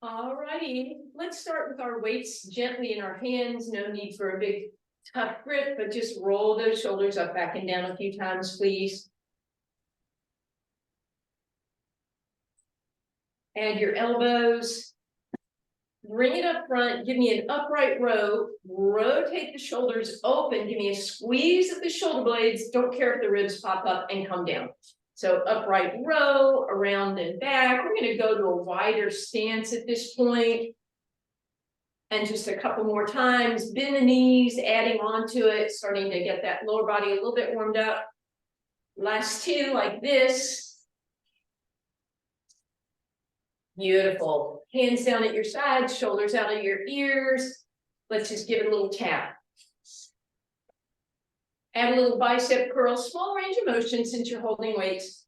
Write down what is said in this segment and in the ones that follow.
All righty, let's start with our weights gently in our hands. No need for a big tough grip, but just roll those shoulders up, back and down a few times, please. Add your elbows. Bring it up front, give me an upright row, rotate the shoulders open, give me a squeeze of the shoulder blades, don't care if the ribs pop up, and come down. So upright row, around and back. We're going to go to a wider stance at this point. And just a couple more times, bend the knees, adding on to it, starting to get that lower body a little bit warmed up. Last two like this. Beautiful. Hands down at your sides, shoulders out of your ears. Let's just give it a little tap. Add a little bicep curl, small range of motion since you're holding weights.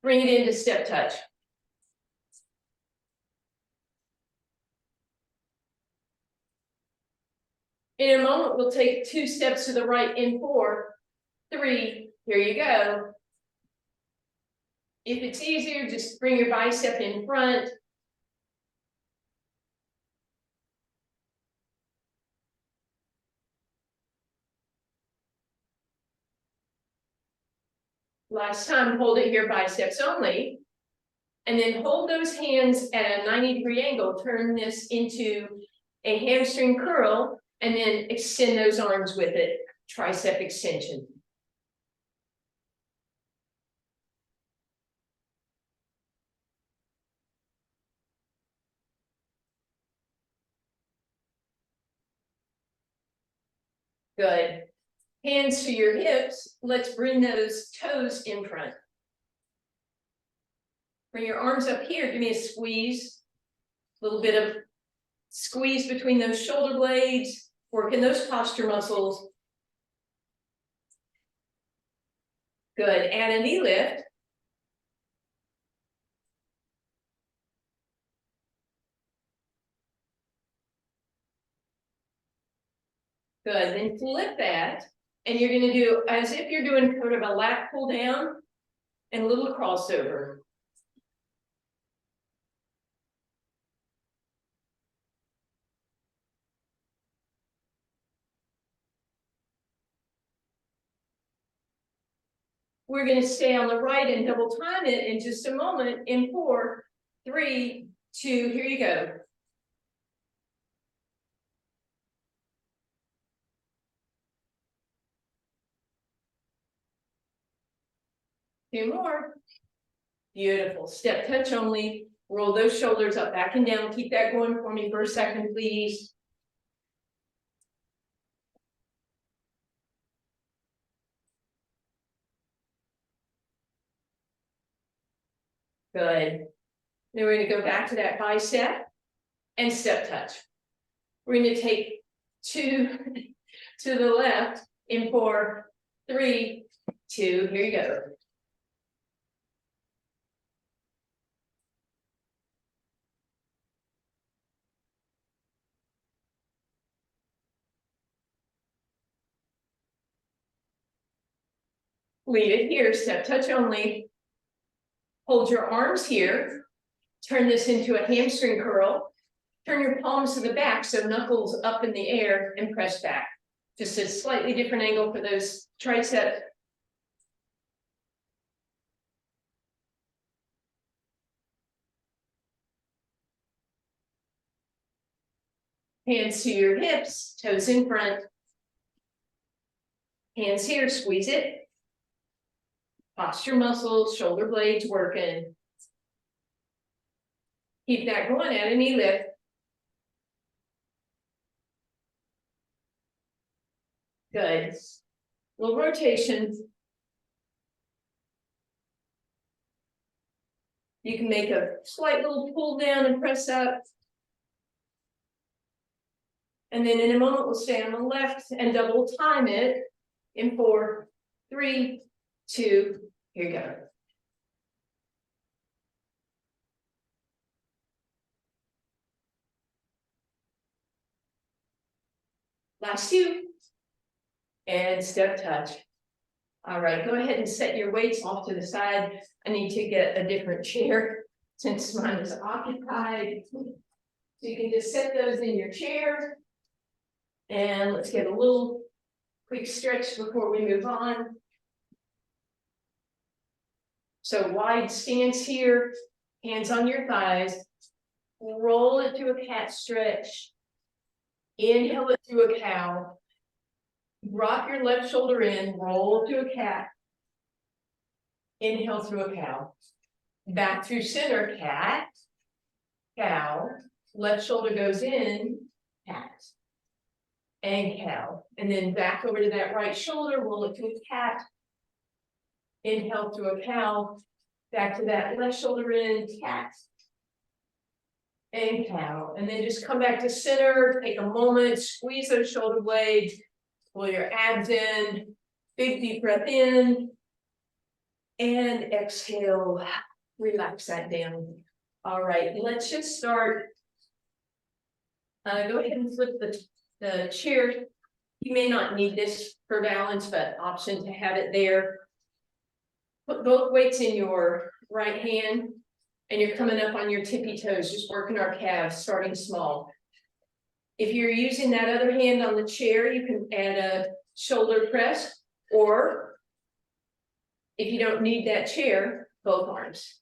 Bring it into step touch. In a moment, we'll take 2 steps to the right in 4, 3, here you go. If it's easier, just bring your bicep in front. Last time, hold it here, biceps only. And then hold those hands at a 90-degree angle. Turn this into a hamstring curl, and then extend those arms with it, tricep extension. Good. Hands to your hips. Let's bring those toes in front. Bring your arms up here. Give me a squeeze. A little bit of squeeze between those shoulder blades. Working those posture muscles. Good. Add a knee lift. Good. Then flip that. And you're going to do as if you're doing sort of a lat pull down and a little crossover. We're going to stay on the right and double time it in just a moment in 4, 3, 2, here you go. Two more. Beautiful. Step touch only. Roll those shoulders up, back and down. Keep that going for me for a second, please. Good. Then we're going to go back to that bicep and step touch. We're going to take 2 to the left in 4, 3, 2. Here you go. Leave it here, step touch only. Hold your arms here. Turn this into a hamstring curl. Turn your palms to the back, so knuckles up in the air, and press back. Just a slightly different angle for those triceps. Hands to your hips, toes in front. Hands here, squeeze it. Posture muscles, shoulder blades working. Keep that going, add a knee lift. Good. Little rotations. You can make a slight little pull down and press up. And then in a moment, we'll stay on the left and double time it in 4, 3, 2, here you go. Last 2. And step touch. All right, go ahead and set your weights off to the side. I need to get a different chair. since mine is occupied. So you can just set those in your chair. And let's get a little quick stretch before we move on. So wide stance here, hands on your thighs. Roll it to a cat stretch. Inhale it to a cow. Drop your left shoulder in, roll to a cat. Inhale through a cow. Back through center, cat, cow. Left shoulder goes in, cat, and cow. And then back over to that right shoulder, roll it to a cat. Inhale through a cow. Back to that left shoulder in, cat, and cow. And then just come back to center, take a moment, squeeze those shoulder blades, pull your abs in, big deep breath in, and exhale, relax that down. All right, let's just start. Go ahead and flip the chair. You may not need this for balance, but option to have it there. Put both weights in your right hand, and you're coming up on your tippy toes, just working our calves, starting small. If you're using that other hand on the chair, you can add a shoulder press, or if you don't need that chair, both arms.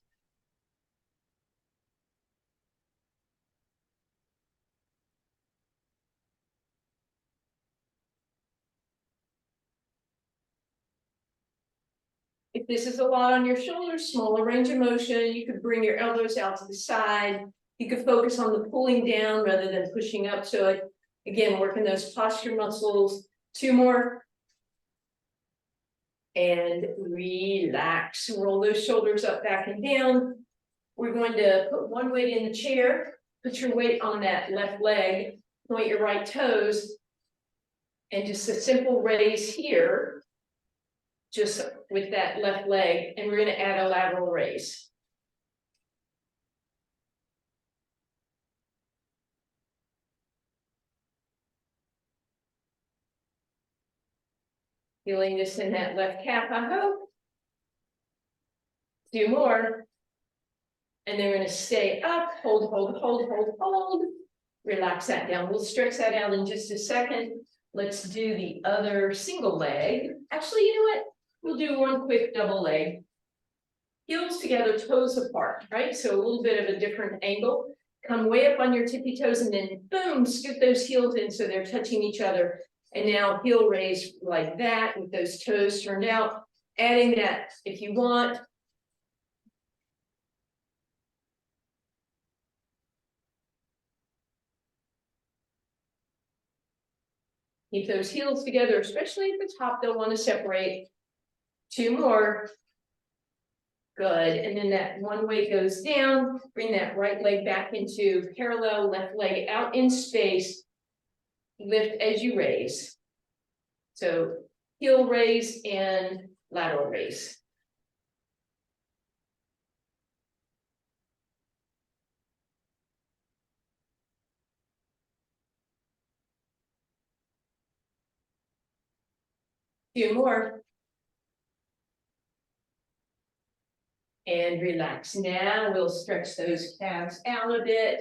If this is a lot on your shoulders, smaller range of motion, you could bring your elbows out to the side. You could focus on the pulling down rather than pushing up. So again, working those posture muscles. 2 more. And relax. Roll those shoulders up, back, and down. We're going to put one weight in the chair. Put your weight on that left leg. Point your right toes. And just a simple raise here. Just with that left leg, and we're going to add a lateral raise. Feeling this in that left calf, I hope. 2 more. And then we're going to stay up, hold, hold, hold, hold, hold. Relax that down. We'll stretch that out in just a second. Let's do the other single leg. Actually, you know what? We'll do one quick double leg. Heels together, toes apart, right? So a little bit of a different angle. Come way up on your tippy toes and then boom, scoot those heels in so they're touching each other. And now heel raise like that with those toes turned out. Adding that if you want. Keep those heels together, especially at the top, they'll want to separate. 2 more. Good, and then that one weight goes down, bring that right leg back into parallel, left leg out in space. Lift as you raise. So heel raise and lateral raise. Few more. And relax. Now we'll stretch those calves out a bit.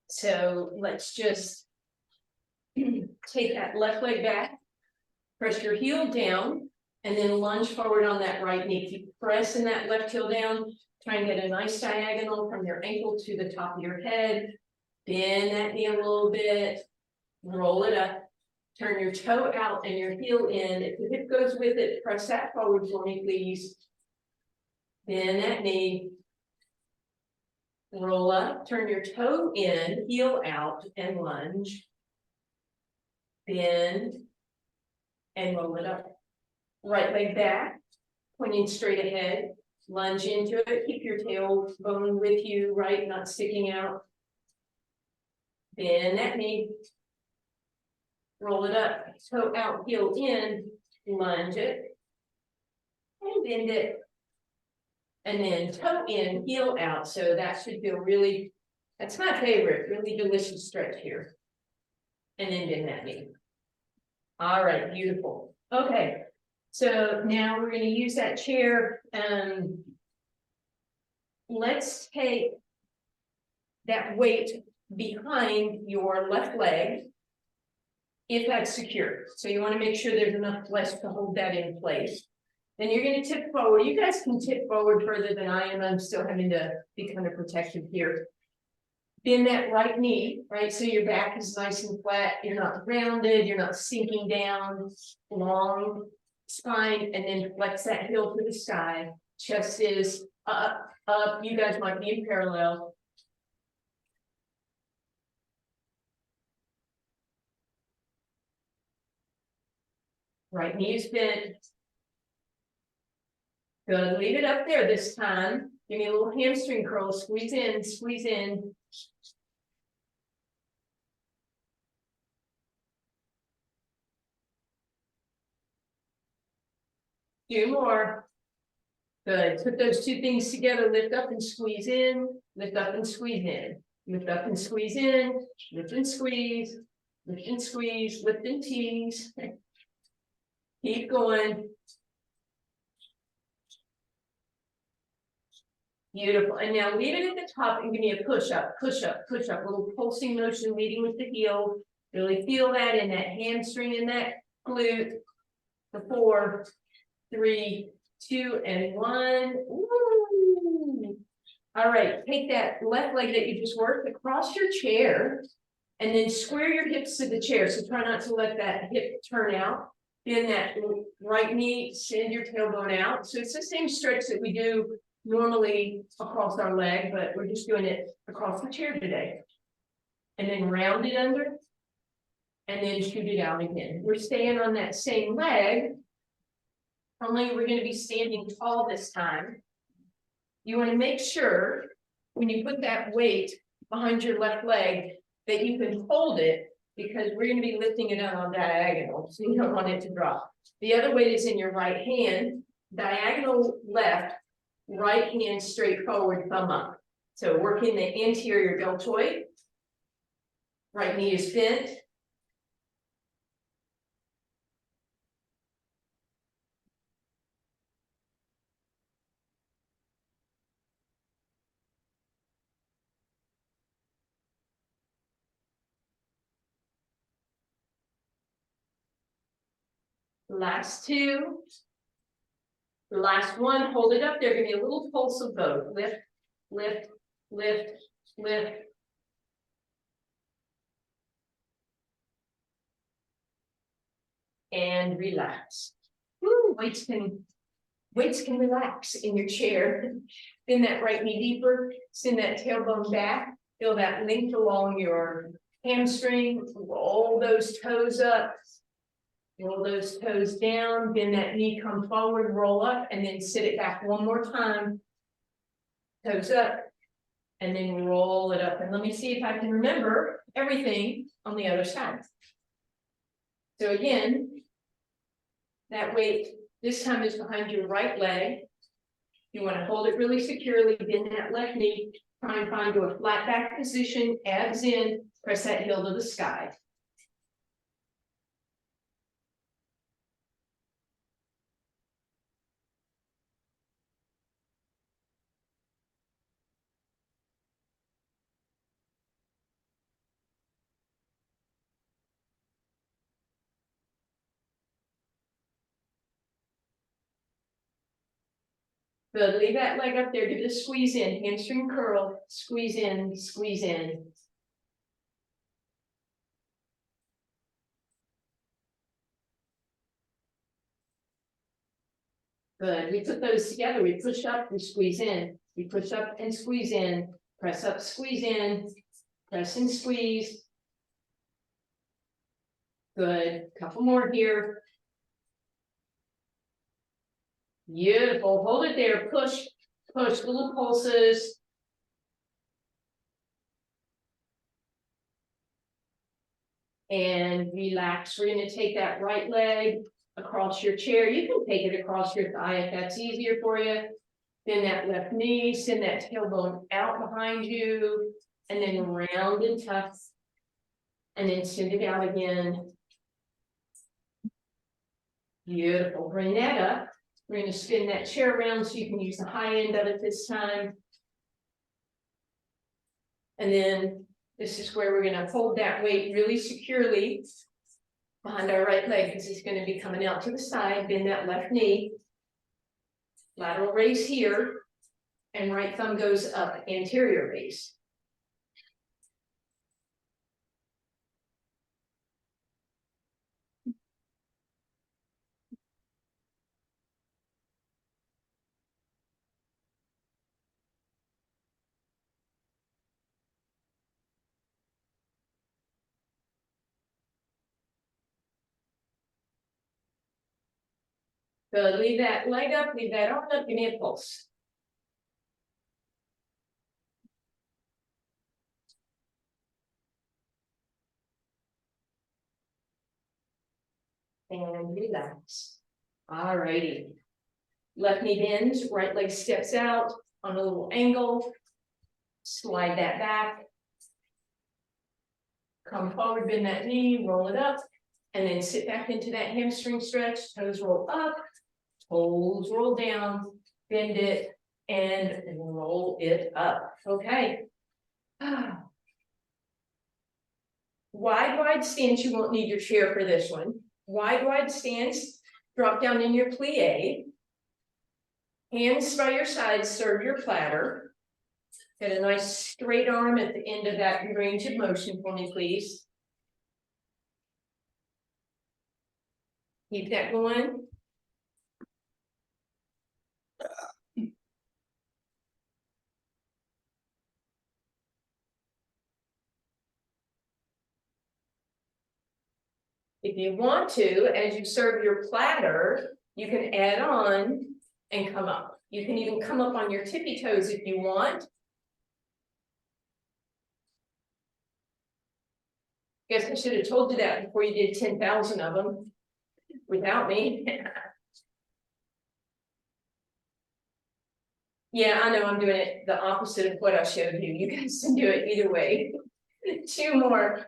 So let's just take that left leg back, press your heel down, and then lunge forward on that right knee. Keep pressing that left heel down. Try and get a nice diagonal from your ankle to the top of your head. Bend that knee a little bit. Roll it up. Turn your toe out and your heel in. If the hip goes with it, press that forward for me, please. Bend that knee. Roll up, turn your toe in, heel out, and lunge. Bend, and roll it up. Right leg back, pointing straight ahead. Lunge into it, keep your tailbone with you, right, not sticking out. Bend that knee. Roll it up, toe out, heel in, lunge it. And bend it. And then toe in, heel out. So that should feel really, that's my favorite, really delicious stretch here. And then bend that knee. All right, beautiful. Okay, so now we're going to use that chair. let's take that weight behind your left leg, if that's secure. So you want to make sure there's enough flesh to hold that in place. Then you're going to tip forward. You guys can tip forward further than I am. I'm still having to be kind of protective here. Bend that right knee, right? So your back is nice and flat. You're not rounded. You're not sinking down. Long spine, and then flex that heel to the sky. Chest is up, up. You guys might be in parallel. Right knee is bent. Good. Leave it up there this time. Give me a little hamstring curl. Squeeze in, squeeze in. Do more. Good. Put those two things together. Lift up and squeeze in. Lift up and squeeze in. Lift up and squeeze in. Lift and squeeze. Lift and squeeze. Lift and tease. Keep going. Beautiful. And now leave it at the top and give me a push up, push up, push up. A little pulsing motion leading with the heel. Really feel that in that hamstring and that glute. The 4, 3, 2, and 1. Ooh. All right, take that left leg that you just worked across your chair and then square your hips to the chair. So try not to let that hip turn out. Bend that right knee, send your tailbone out. So it's the same stretch that we do normally across our leg, but we're just doing it across the chair today. And then round it under and then shoot it out again. We're staying on that same leg, only we're going to be standing tall this time. You want to make sure when you put that weight behind your left leg that you can hold it, because we're going to be lifting it out on diagonal, so you don't want it to drop. The other weight is in your right hand, diagonal left, right hand straight forward, thumb up. So working the anterior deltoid. Right knee is bent. Last 2. The last one, hold it up there. Give me a little pulse of both. Lift, lift, lift, lift. And relax. Woo, weights can relax in your chair. Bend that right knee deeper, send that tailbone back, feel that length along your hamstring, roll those toes up, roll those toes down, bend that knee, come forward, roll up, and then sit it back one more time. Toes up, and then roll it up. And let me see if I can remember everything on the other side. So again, that weight this time is behind your right leg. You want to hold it really securely, bend that left knee, try and find a flat back position, abs in, press that heel to the sky. Good, leave that leg up there, give it a squeeze in, hamstring curl, squeeze in, squeeze in. Good, we put those together, we push up, we squeeze in, we push up and squeeze in, press up, squeeze in, press and squeeze. Good, couple more here. Beautiful, hold it there, push, push, little pulses. And relax. We're going to take that right leg across your chair. You can take it across your thigh if that's easier for you. Then that left knee, send that tailbone out behind you, and then round and tuck, and then send it out again. Beautiful. Bring that up. We're going to spin that chair around so you can use the high end of it this time. And then this is where we're gonna hold that weight really securely behind our right leg, because it's gonna be coming out to the side, bend that left knee. Lateral raise here, and right thumb goes up, anterior raise. So leave that leg up, leave that arm up, give me a pulse. And relax. All righty. Left knee bends, right leg steps out on a little angle. Slide that back. Come forward, bend that knee, roll it up, and then sit back into that hamstring stretch. Toes roll up, toes roll down, bend it, and roll it up. Okay. Wide stance, you won't need your chair for this one. Wide stance, drop down in your plie. Hands by your sides, serve your platter. Get a nice straight arm at the end of that range of motion for me, please. Keep that going. If you want to, as you serve your platter, you can add on and come up. You can even come up on your tippy toes if you want. Guess I should have told you that before you did 10,000 of them without me. Yeah, I know I'm doing it the opposite of what I showed you. You guys can do it either way. 2 more.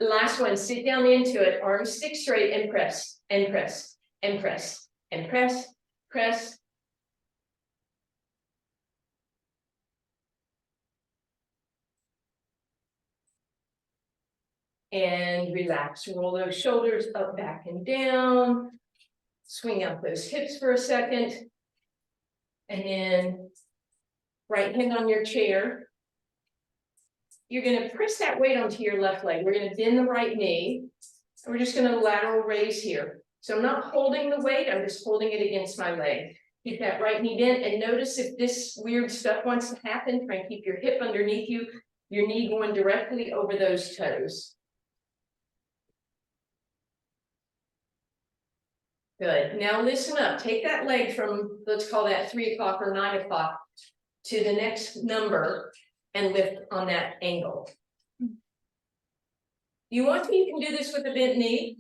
Last one, sit down into it, arms stick straight and press, and press, and press, and press, press. And relax, roll those shoulders up, back, and down. Swing out those hips for a second. And then right hand on your chair. You're gonna press that weight onto your left leg. We're gonna bend the right knee. And we're just gonna lateral raise here. So I'm not holding the weight, I'm just holding it against my leg. Keep that right knee bent, and notice if this weird stuff wants to happen, try and keep your hip underneath you, your knee going directly over those toes. Good, now listen up, take that leg from, let's call that 3 o'clock or 9 o'clock to the next number and lift on that angle. You want to, you can do this with a bent knee.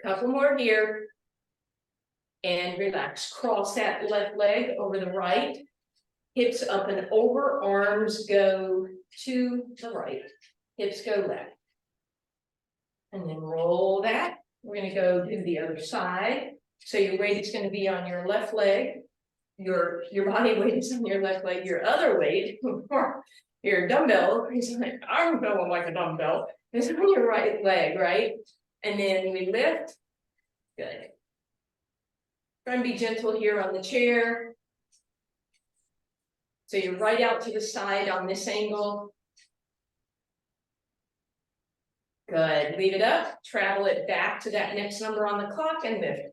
Couple more here. And relax, cross that left leg over the right. Hips up and over, arms go to the right. Hips go left. And then roll that. We're gonna go to the other side. So your weight is gonna be on your left leg. Your body weight is on your left leg. Your other weight, your dumbbell, I'm going like a dumbbell, is on your right leg, right? And then we lift. Good. Try and be gentle here on the chair. So you're right out to the side on this angle. Good, leave it up, travel it back to that next number on the clock and lift.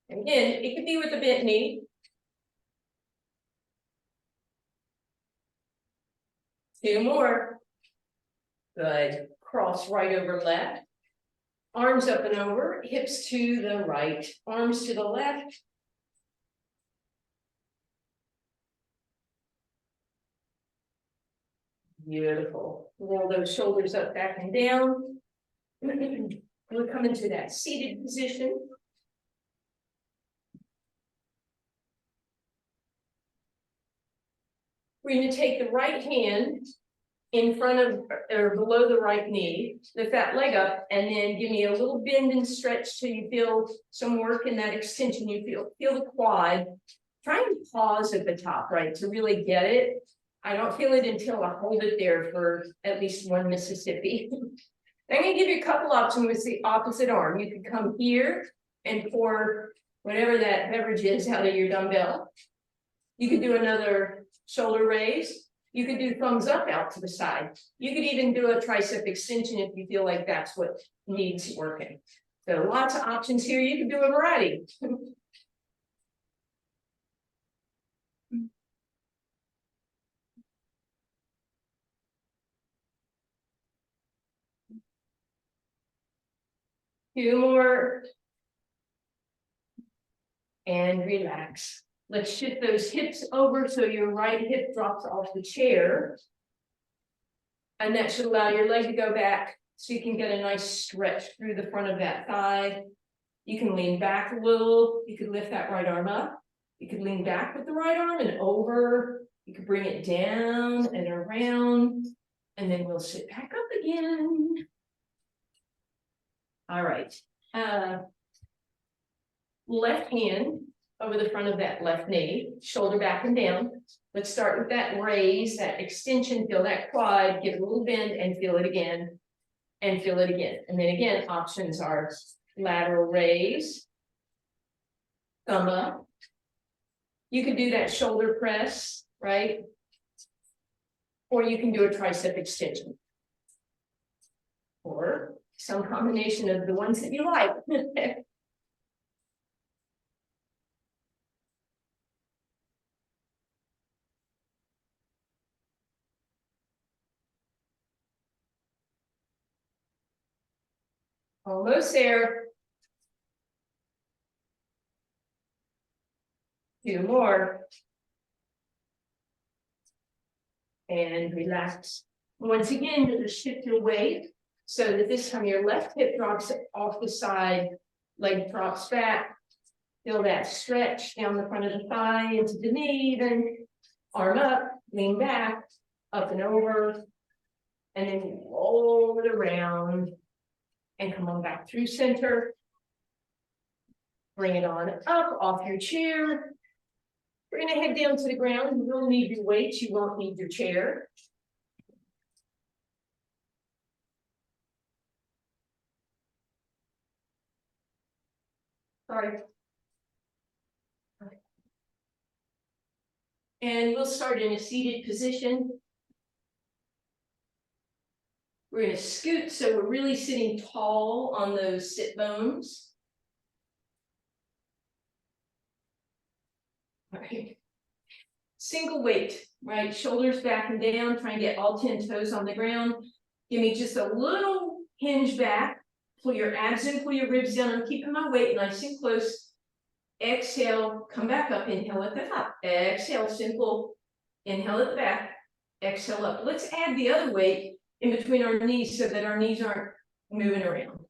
And again, it could be with a bent knee. 2 more. Good, cross right over left. Arms up and over, hips to the right, arms to the left. Beautiful. Roll those shoulders up, back, and down. We'll come into that seated position. We're going to take the right hand in front of or below the right knee, lift that leg up, and then give me a little bend and stretch till you feel some work in that extension. You feel the quad. Try and pause at the top, right, to really get it. I don't feel it until I hold it there for at least one Mississippi. I'm gonna give you a couple options with the opposite arm. You could come here and pour whatever that beverage is out of your dumbbell. You could do another shoulder raise. You could do thumbs up out to the side. You could even do a tricep extension if you feel like that's what needs working. So lots of options here. You can do a variety. Two more. And relax. Let's shift those hips over so your right hip drops off the chair. And that should allow your leg to go back so you can get a nice stretch through the front of that thigh. You can lean back a little. You could lift that right arm up. You could lean back with the right arm and over. You could bring it down and around. And then we'll sit back up again. All right. Left hand over the front of that left knee, shoulder back and down. Let's start with that raise, that extension, feel that quad, give it a little bend and feel it again, and feel it again. And then again, options are lateral raise, thumb up. You could do that shoulder press, right? Or you can do a tricep extension. Or some combination of the ones that you like. Almost there. Two more. And relax. Once again, you'll just shift your weight so that this time your left hip drops off the side, leg drops back. Feel that stretch down the front of the thigh into the knee, then arm up, lean back, up and over, and then roll it around and come on back through center. Bring it on up off your chair. We're gonna head down to the ground. You will need your weights, you won't need your chair. Sorry. And we'll start in a seated position. We're gonna scoot so we're really sitting tall on those sit bones. All right. Single weight, right? Shoulders back and down, try and get all 10 toes on the ground. Give me just a little hinge back. Pull your abs in, pull your ribs down. I'm keeping my weight nice and close. Exhale, come back up, inhale at the top. Exhale, simple. Inhale at the back. Exhale up. Let's add the other weight in between our knees so that our knees aren't moving around.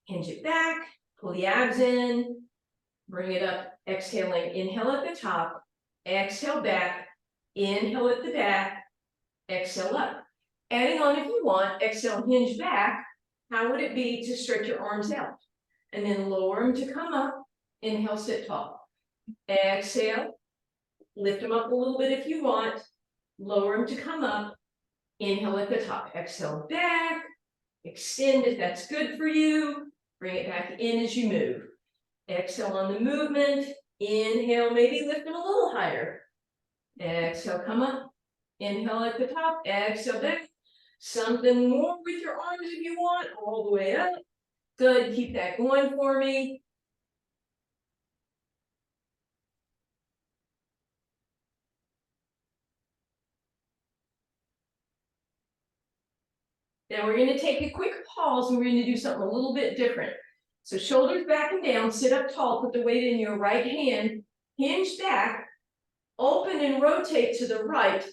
Hinge it back, pull the abs in, bring it up, exhaling. Inhale at the top, exhale back, inhale at the back, exhale up. Adding on if you want, exhale, hinge back. How would it be to stretch your arms out? And then lower them to come up. Inhale, sit tall. Exhale, lift them up a little bit if you want. Lower them to come up. Inhale at the top. Exhale back. Extend if that's good for you. Bring it back in as you move. Exhale on the movement. Inhale, maybe lift them a little higher. Exhale, come up. Inhale at the top. Exhale back. Something more with your arms if you want. All the way up. Good. Keep that going for me. Now we're going to take a quick pause and we're going to do something a little bit different. So shoulders back and down, sit up tall, put the weight in your right hand, hinge back, open and rotate to the right,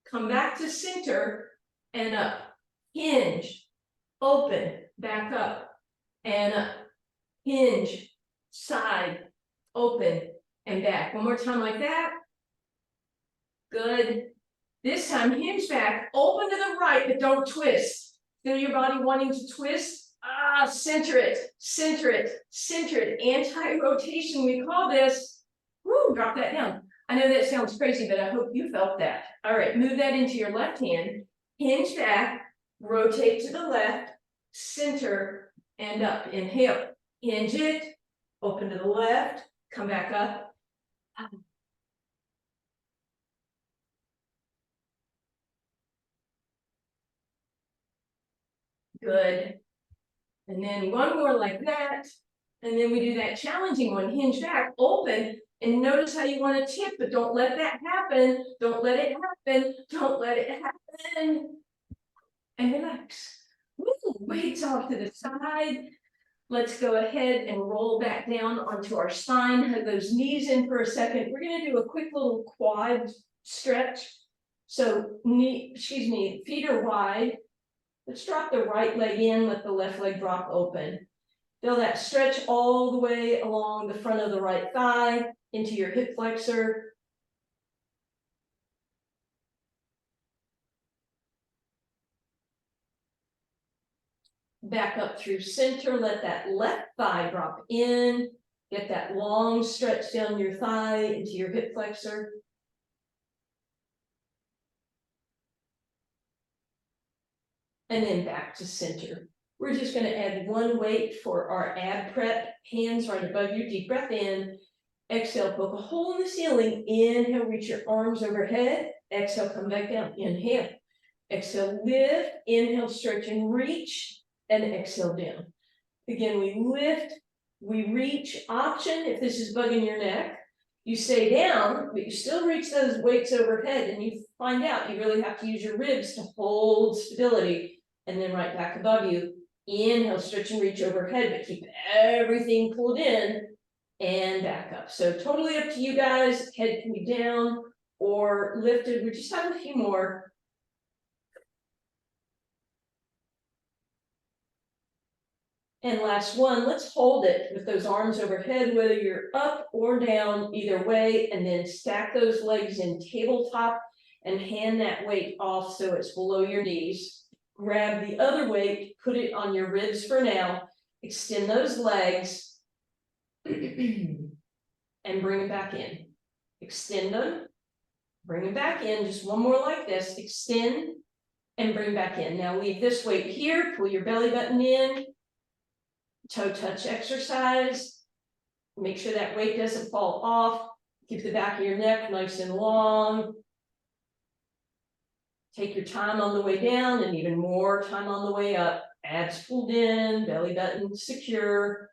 come back to center and up. Hinge, open, back up and up. Hinge, side, open and back. One more time like that. Good. This time, hinge back, open to the right, but don't twist. Feel your body wanting to twist. Center it, center it, center it. Anti-rotation, we call this. Woo, drop that down. I know that sounds crazy, but I hope you felt that. All right, move that into your left hand. Hinge back, rotate to the left, center, and up. Inhale, hinge it, open to the left, come back up. Good. And then one more like that. And then we do that challenging one, hinge back, open, and notice how you want to tip, but don't let that happen. Don't let it happen. Don't let it happen. And relax. Woo, weights off to the side. Let's go ahead and roll back down onto our spine. Have those knees in for a second. We're going to do a quick little quad stretch. So feet are wide. Let's drop the right leg in, let the left leg drop open. Feel that stretch all the way along the front of the right thigh into your hip flexor. Back up through center, let that left thigh drop in. Get that long stretch down your thigh into your hip flexor. And then back to center. We're just going to add one weight for our ab prep. Hands right above you, deep breath in. Exhale, poke a hole in the ceiling. Inhale, reach your arms overhead. Exhale, come back down. Inhale. Exhale, lift. Inhale, stretch and reach. And exhale down. Again, we lift, we reach. Option, if this is bugging your neck, you stay down, but you still reach those weights overhead, and you find out you really have to use your ribs to hold stability. And then right back above you. Inhale, stretch and reach overhead, but keep everything pulled in. And back up. So totally up to you guys. Head can be down or lifted. We just have a few more. And last one, let's hold it with those arms overhead, whether you're up or down, either way, and then stack those legs in tabletop and hand that weight off so it's below your knees. Grab the other weight, put it on your ribs for now, extend those legs, and bring it back in. Extend them, bring it back in, just one more like this, extend, and bring back in. Now leave this weight here, pull your belly button in, toe touch exercise, make sure that weight doesn't fall off, keep the back of your neck nice and long. Take your time on the way down and even more time on the way up. Abs pulled in, belly button secure.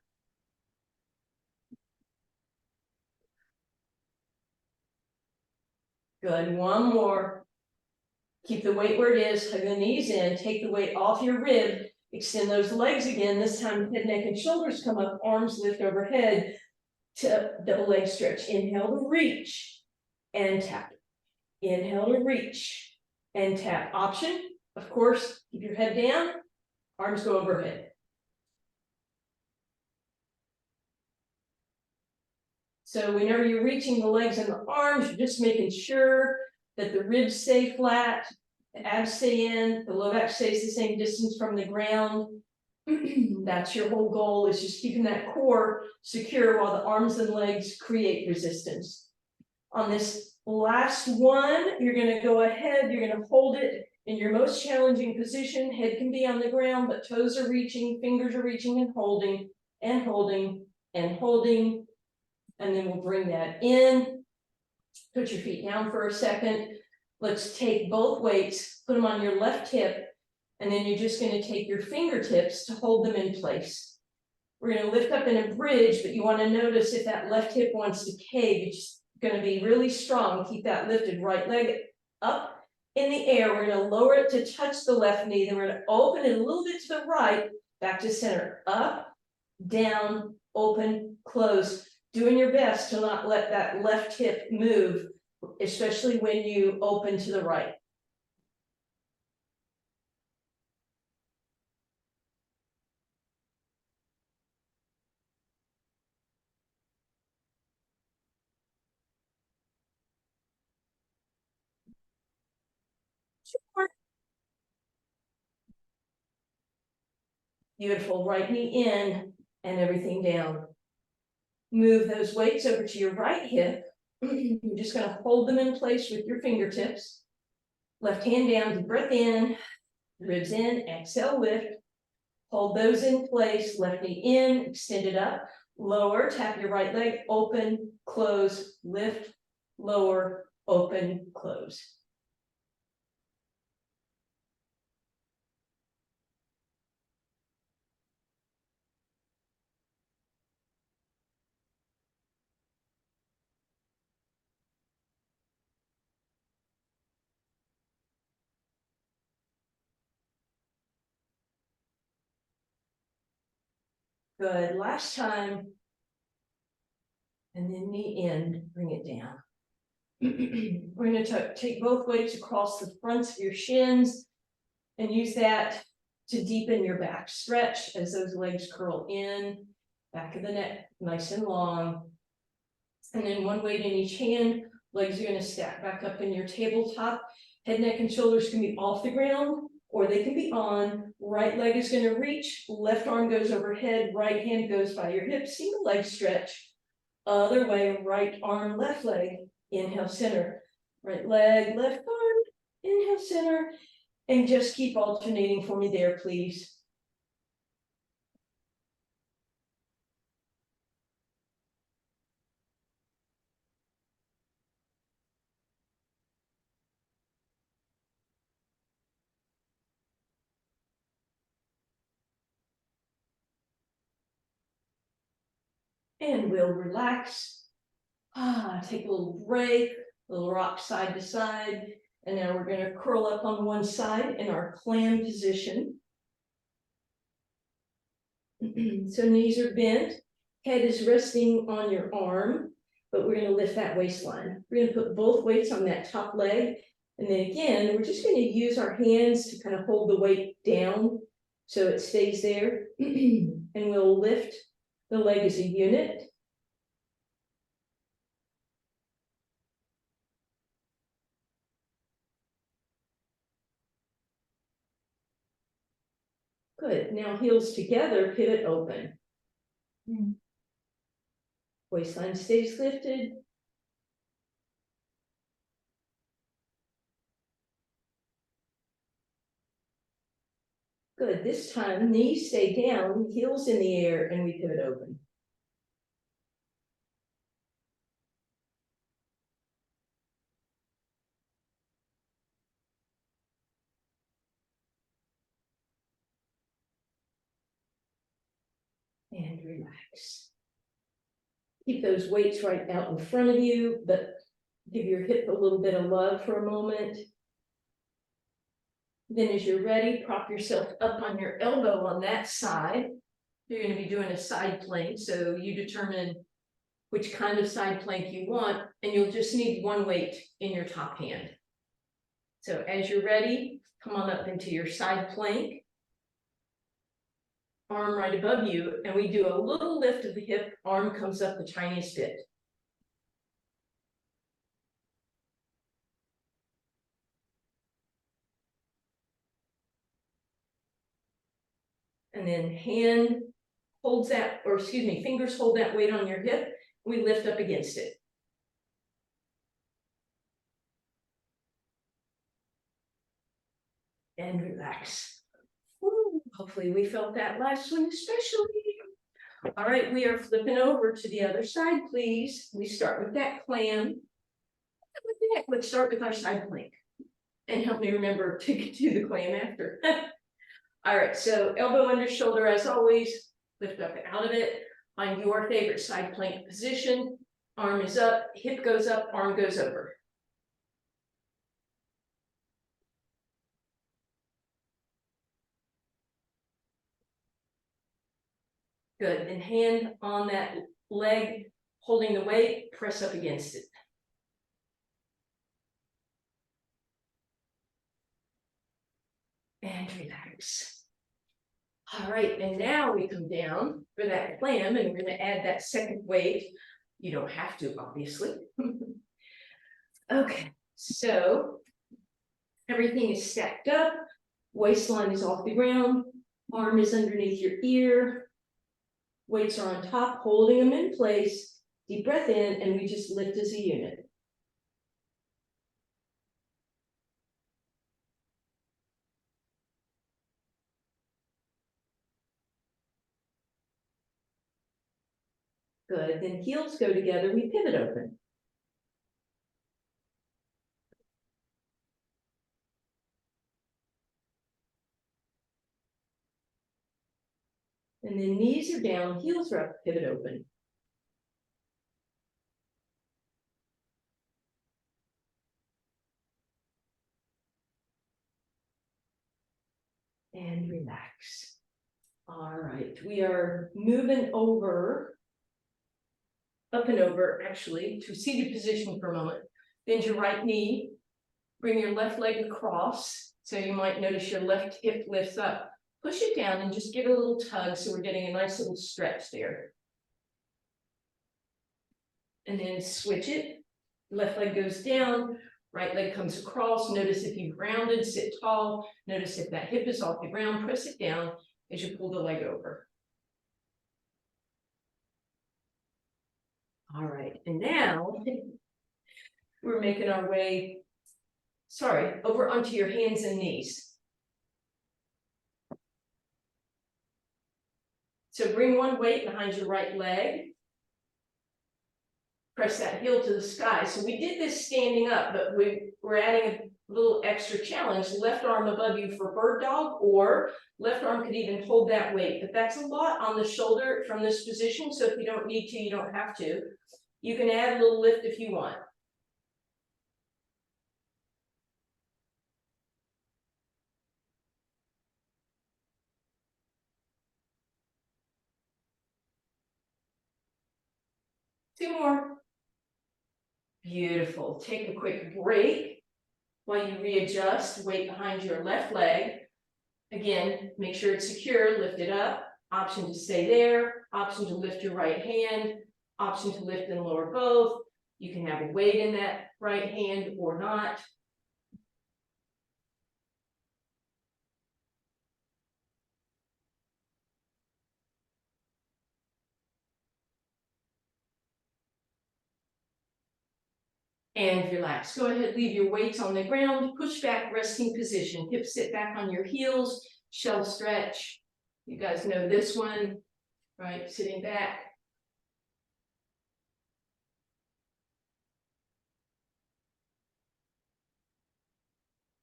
Good, one more. Keep the weight where it is, hug the knees in, take the weight off your rib, extend those legs again. This time, head, neck, and shoulders come up, arms lift overhead to double leg stretch. Inhale to reach and tap. Inhale to reach and tap. Option, of course, keep your head down, arms go overhead. So whenever you're reaching the legs and the arms, you're just making sure that the ribs stay flat, the abs stay in, the low back stays the same distance from the ground. That's your whole goal, is just keeping that core secure while the arms and legs create resistance. On this last one, you're going to go ahead, you're going to hold it in your most challenging position. Head can be on the ground, but toes are reaching, fingers are reaching and holding, and holding, and holding. And then we'll bring that in. Put your feet down for a second. Let's take both weights, put them on your left hip, and then you're just going to take your fingertips to hold them in place. We're going to lift up in a bridge, but you want to notice if that left hip wants to cave, it's going to be really strong. Keep that lifted, right leg up in the air. We're going to lower it to touch the left knee. Then we're going to open it a little bit to the right, back to center, up, down, open, close. Doing your best to not let that left hip move, especially when you open to the right. more. Beautiful, right knee in and everything down. Move those weights over to your right hip. You're just gonna hold them in place with your fingertips. Left hand down, deep breath in, ribs in, exhale, lift. Hold those in place, left knee in, extend it up, lower, tap your right leg, open, close, lift, lower, open, close. Good, last time. And then knee in, bring it down. We're going to take both weights across the fronts of your shins and use that to deepen your back stretch as those legs curl in, back of the neck, nice and long. And then one weight in each hand, legs are going to stack back up in your tabletop. Head, neck, and shoulders can be off the ground or they can be on. Right leg is going to reach, left arm goes overhead, right hand goes by your hips, single leg stretch. Other way, right arm, left leg, inhale, center. Right leg, left arm, inhale, center. And just keep alternating for me there, please. And we'll relax. Take a little break, a little rock side to side. And now we're going to curl up on one side in our clam position. So knees are bent, head is resting on your arm, but we're going to lift that waistline. We're going to put both weights on that top leg. And then again, we're just going to use our hands to kind of hold the weight down so it stays there. And we'll lift the leg as a unit. Good. Now heels together, pivot open. Waistline stays lifted. Good. This time, knees stay down, heels in the air, and we pivot open. And relax. Keep those weights right out in front of you, but give your hip a little bit of love for a moment. Then as you're ready, prop yourself up on your elbow on that side. You're going to be doing a side plank, so you determine which kind of side plank you want, and you'll just need one weight in your top hand. So as you're ready, come on up into your side plank. Arm right above you, and we do a little lift of the hip, arm comes up the tiniest bit. And then hand holds that, or excuse me, fingers hold that weight on your hip. We lift up against it. And relax. Woo, hopefully we felt that last one especially. All right, we are flipping over to the other side, please. We start with that clam. Let's start with our side plank. And help me remember to do the clam after. All right, so elbow under shoulder as always, lift up and out of it. Find your favorite side plank position. Arm is up, hip goes up, arm goes over. Good, and hand on that leg, holding the weight, press up against it. And relax. All right, and now we come down for that clam, and we're going to add that second weight. You don't have to, obviously. Okay, so Everything is stacked up, waistline is off the ground, arm is underneath your ear, weights are on top, holding them in place, deep breath in, and we just lift as a unit. Good, then heels go together, we pivot open. And then knees are down, heels are up, pivot open. And relax. All right, we are moving over, up and over, actually, to seated position for a moment. Bend your right knee, bring your left leg across. So you might notice your left hip lifts up. Push it down and just give it a little tug so we're getting a nice little stretch there. And then switch it. Left leg goes down, right leg comes across. Notice if you've rounded, sit tall. Notice if that hip is off the ground, press it down as you pull the leg over. All right, and now we're making our way, over onto your hands and knees. So bring one weight behind your right leg. Press that heel to the sky. So we did this standing up, but we're adding a little extra challenge. Left arm above you for bird dog, or left arm could even hold that weight. But that's a lot on the shoulder from this position. So if you don't need to, you don't have to. You can add a little lift if you want. Two more. Beautiful. Take a quick break while you readjust. Weight behind your left leg. Again, make sure it's secure. Lift it up. Option to stay there. Option to lift your right hand. Option to lift and lower both. You can have a weight in that right hand or not. And relax. Go ahead, leave your weights on the ground, push back, resting position. Hips sit back on your heels, shell stretch. You guys know this one, right? Sitting back.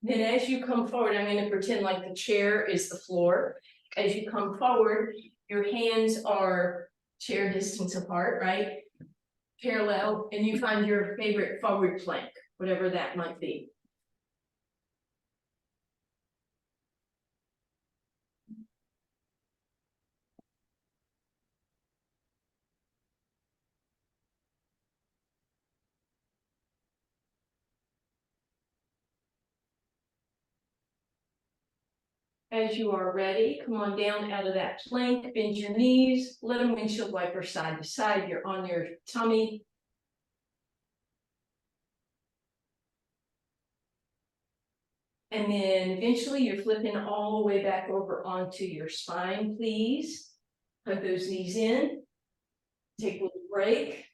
Then as you come forward, I'm going to pretend like the chair is the floor. As you come forward, your hands are chair distance apart, right? Parallel, and you find your favorite forward plank, whatever that might be. As you are ready, come on down out of that plank, bend your knees, let them windshield wiper side to side. You're on your tummy. And then eventually you're flipping all the way back over onto your spine, please. Hug those knees in, take a little break,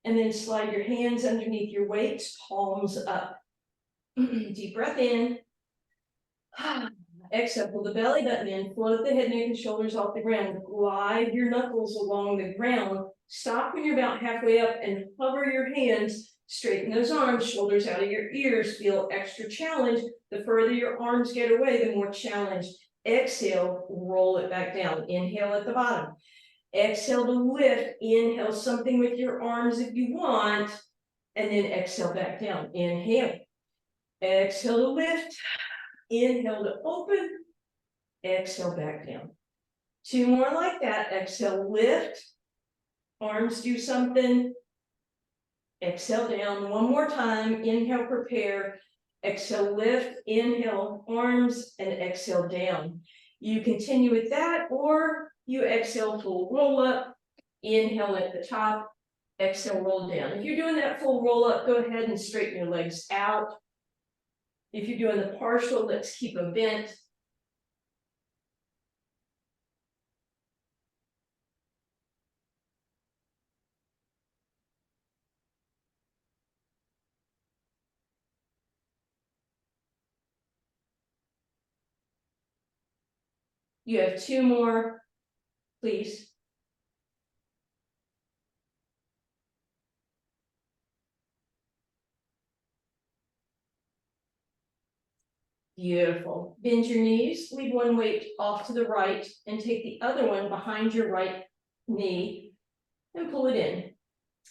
and then slide your hands underneath your weights, palms up. Deep breath in. Exhale, pull the belly button in, float the head, neck, and shoulders off the ground. Glide your knuckles along the ground. Stop when you're about halfway up and hover your hands. Straighten those arms, shoulders out of your ears. Feel extra challenge. The further your arms get away, the more challenge. Exhale, roll it back down. Inhale at the bottom. Exhale to lift. Inhale something with your arms if you want. And then exhale back down. Inhale. Exhale to lift. Inhale to open, exhale back down. Two more like that. Exhale, lift, arms do something. Exhale down. One more time. Inhale, prepare. Exhale, lift. Inhale, arms, and exhale down. You continue with that, or you exhale, full roll up. Inhale at the top. Exhale, roll down. If you're doing that full roll up, go ahead and straighten your legs out. If you're doing the partial, let's keep them bent. You have 2 more, please. Beautiful. Bend your knees, leave one weight off to the right, and take the other one behind your right knee and pull it in.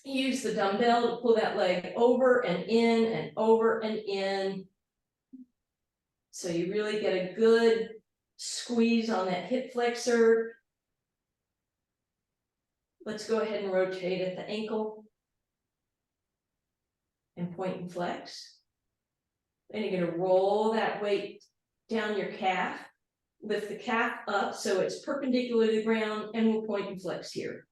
Use the dumbbell to pull that leg over and in and over and in. So you really get a good squeeze on that hip flexor. Let's go ahead and rotate at the ankle and point and flex. Then you're going to roll that weight down your calf, lift the calf up so it's perpendicular to the ground, and we'll point and flex here.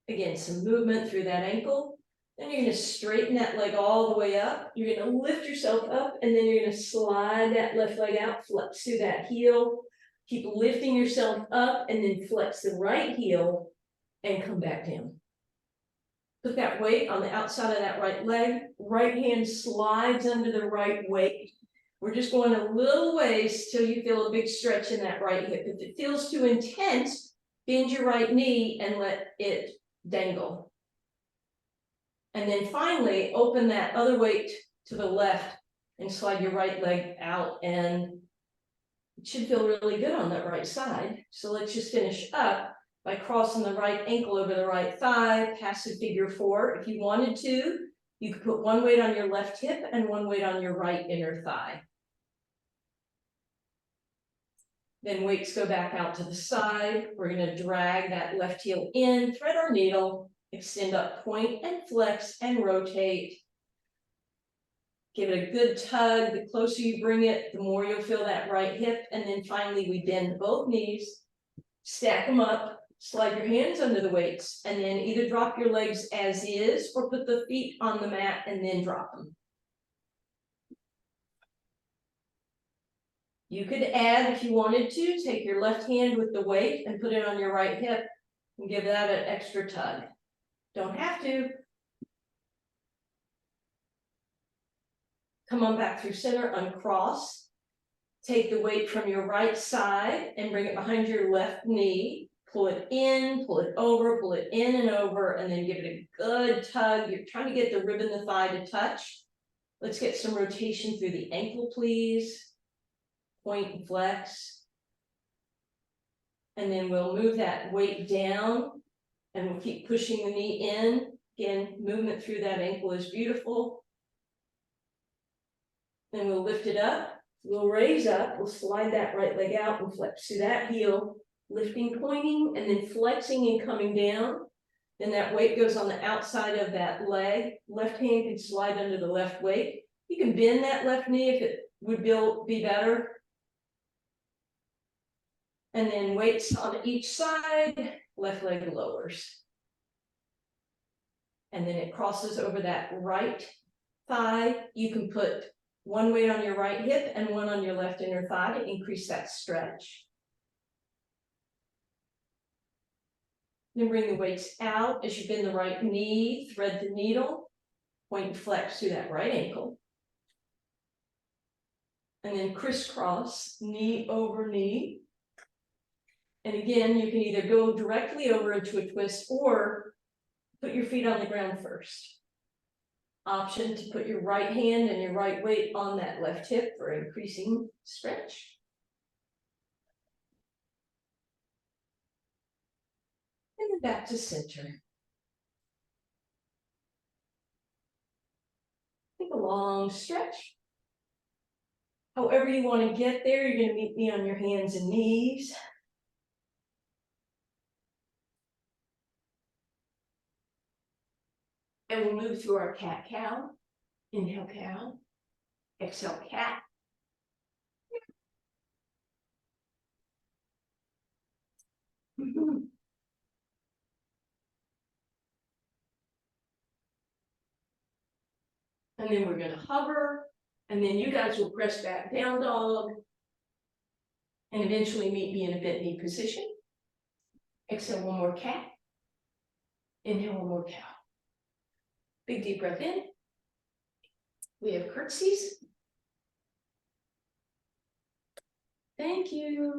Again, some movement through that ankle. Then you're going to straighten that leg all the way up. You're going to lift yourself up, and then you're going to slide that left leg out, flex through that heel. Keep lifting yourself up, and then flex the right heel and come back down. Put that weight on the outside of that right leg. Right hand slides under the right weight. We're just going a little ways till you feel a big stretch in that right hip. If it feels too intense, bend your right knee and let it dangle. And then finally, open that other weight to the left and slide your right leg out, and it should feel really good on that right side. So let's just finish up by crossing the right ankle over the right thigh, passive figure 4. If you wanted to, you could put one weight on your left hip and one weight on your right inner thigh. Then weights go back out to the side. We're going to drag that left heel in, thread our needle, extend up, point and flex and rotate. Give it a good tug. The closer you bring it, the more you'll feel that right hip. And then finally, we bend both knees, stack them up, slide your hands under the weights, and then either drop your legs as is or put the feet on the mat and then drop them. You could add, if you wanted to, take your left hand with the weight and put it on your right hip and give that an extra tug. Don't have to. Come on back through center, uncross. Take the weight from your right side and bring it behind your left knee. Pull it in, pull it over, pull it in and over, and then give it a good tug. You're trying to get the rib and the thigh to touch. Let's get some rotation through the ankle, please. Point and flex. And then we'll move that weight down and we'll keep pushing the knee in. Again, movement through that ankle is beautiful. Then we'll lift it up. We'll raise up. We'll slide that right leg out and flex through that heel. Lifting, pointing, and then flexing and coming down. Then that weight goes on the outside of that leg. Left hand can slide under the left weight. You can bend that left knee if it would be better. And then weights on each side, left leg lowers. And then it crosses over that right thigh. You can put one weight on your right hip and one on your left inner thigh to increase that stretch. Then bring the weights out as you bend the right knee, thread the needle, point and flex through that right ankle. And then crisscross, knee over knee. And again, you can either go directly over into a twist or put your feet on the ground first. Option to put your right hand and your right weight on that left hip for increasing stretch. And then back to center. Take a long stretch. However you want to get there, you're going to meet me on your hands and knees. And we'll move through our cat-cow. Inhale, cow. Exhale, cat. And then we're going to hover And then you guys will press back down dog. And eventually meet me in a bent knee position. Exhale one more cat. Inhale one more cow. Big deep breath in. We have curtsies. Thank you.